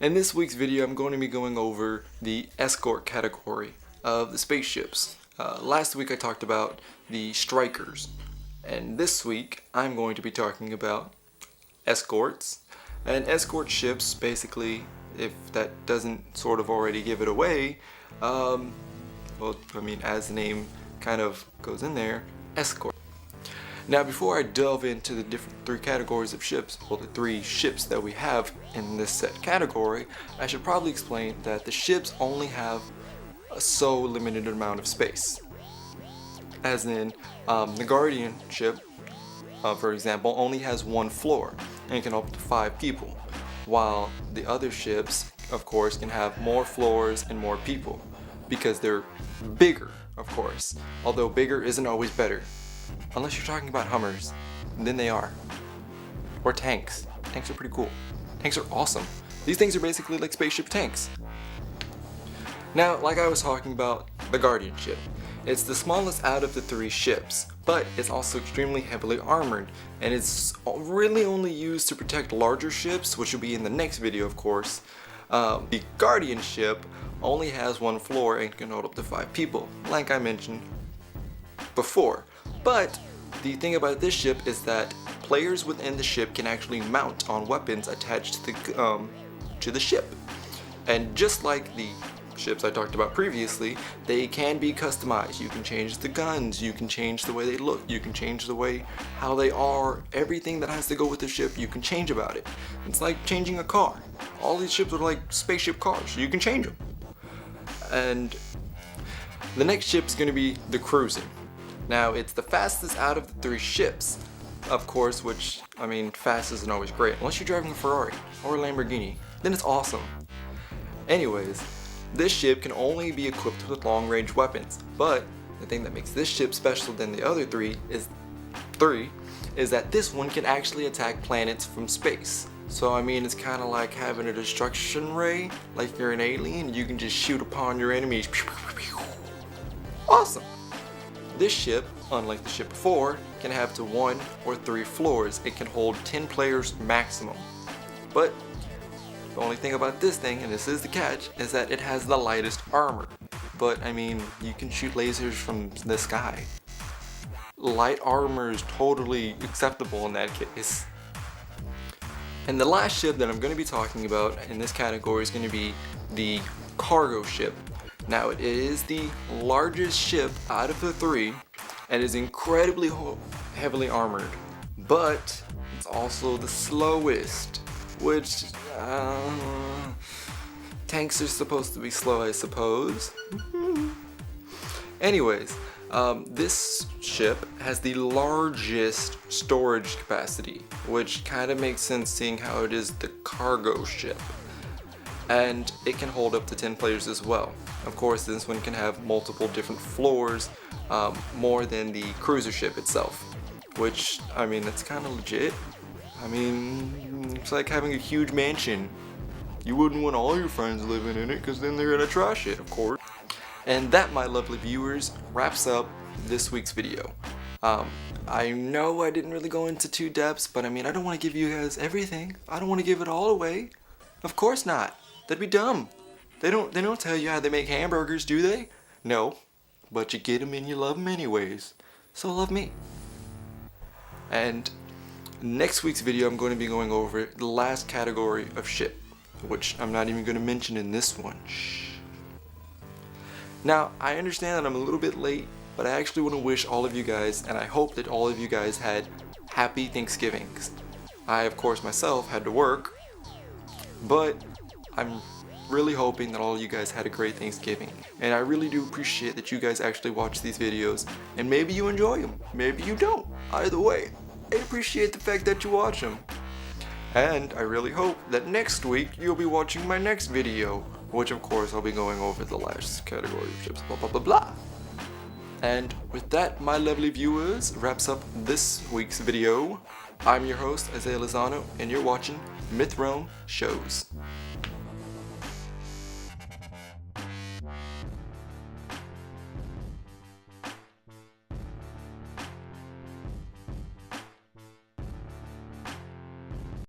In this week's video, I'm going to be going over the escort category of the spaceships. Last week I talked about the strikers, and this week I'm going to be talking about escorts. And escort ships, basically, if that doesn't sort of already give it away, as the name kind of goes in there, escort. Now, before I delve into the different three categories of ships, the three ships that we have in this set category, I should probably explain that the ships only have a so limited amount of space. As in, the Guardian ship, for example, only has one floor and can hold up to 5 people, while the other ships, of course, can have more floors and more people, because they're bigger, of course, although bigger isn't always better. Unless you're talking about Hummers, then they are. Or tanks. Tanks are pretty cool. Tanks are awesome. These things are basically like spaceship tanks. Now, like I was talking about, the Guardian ship. It's the smallest out of the 3 ships, but it's also extremely heavily armored, and it's really only used to protect larger ships, which will be in the next video, of course. The Guardian ship only has one floor and can hold up to 5 people, like I mentioned before. But the thing about this ship is that players within the ship can actually mount on weapons attached to the ship. And just like the ships I talked about previously, they can be customized. You can change the guns, you can change the way they look, you can change the way how they are. Everything that has to go with the ship, you can change about it. It's like changing a car. All these ships are like spaceship cars. You can change them. And the next ship is going to be the Cruiser. Now, it's the fastest out of the 3 ships, of course, which, fast isn't always great. Unless you're driving a Ferrari or a Lamborghini, then it's awesome. Anyways, this ship can only be equipped with long-range weapons, but the thing that makes this ship special than the other 3 is that this one can actually attack planets from space. So, it's kind of like having a destruction ray, like you're an alien, you can just shoot upon your enemies. Awesome! This ship, unlike the ship before, can have to 1 or 3 floors. It can hold 10 players maximum. But the only thing about this thing, and this is the catch, is that it has the lightest armor. But you can shoot lasers from the sky. Light armor is totally acceptable in that case. And the last ship that I'm going to be talking about in this category is going to be the cargo ship. Now, it is the largest ship out of the 3 and is incredibly heavily armored, but it's also the slowest, which tanks are supposed to be slow, I suppose. Anyways, this ship has the largest storage capacity, which kind of makes sense seeing how it is the cargo ship. And it can hold up to 10 players as well. Of course, this one can have multiple different floors, more than the cruiser ship itself, which, that's kind of legit. It's like having a huge mansion. You wouldn't want all your friends living in it, because then they're gonna trash it, of course. And that, my lovely viewers, wraps up this week's video. I know I didn't really go into too depths, but I don't want to give you guys everything. I don't want to give it all away. Of course not. That'd be dumb. They don't tell you how they make hamburgers, do they? No, but you get them and you love them anyways. So love me. And next week's video, I'm going to be going over the last category of ship, which I'm not even going to mention in this one. Shh. Now, I understand that I'm a little bit late, but I actually want to wish all of you guys, and I hope that all of you guys had happy Thanksgivings. I, of course, myself had to work, but I'm really hoping that all of you guys had a great Thanksgiving. And I really do appreciate that you guys actually watch these videos, and maybe you enjoy them, maybe you don't. Either way, I appreciate the fact that you watch them. And I really hope that next week you'll be watching my next video, which of course I'll be going over the last category of ships, blah blah blah blah. And with that, my lovely viewers, wraps up this week's video. I'm your host, Isaiah Lozano, and you're watching Realm Shows.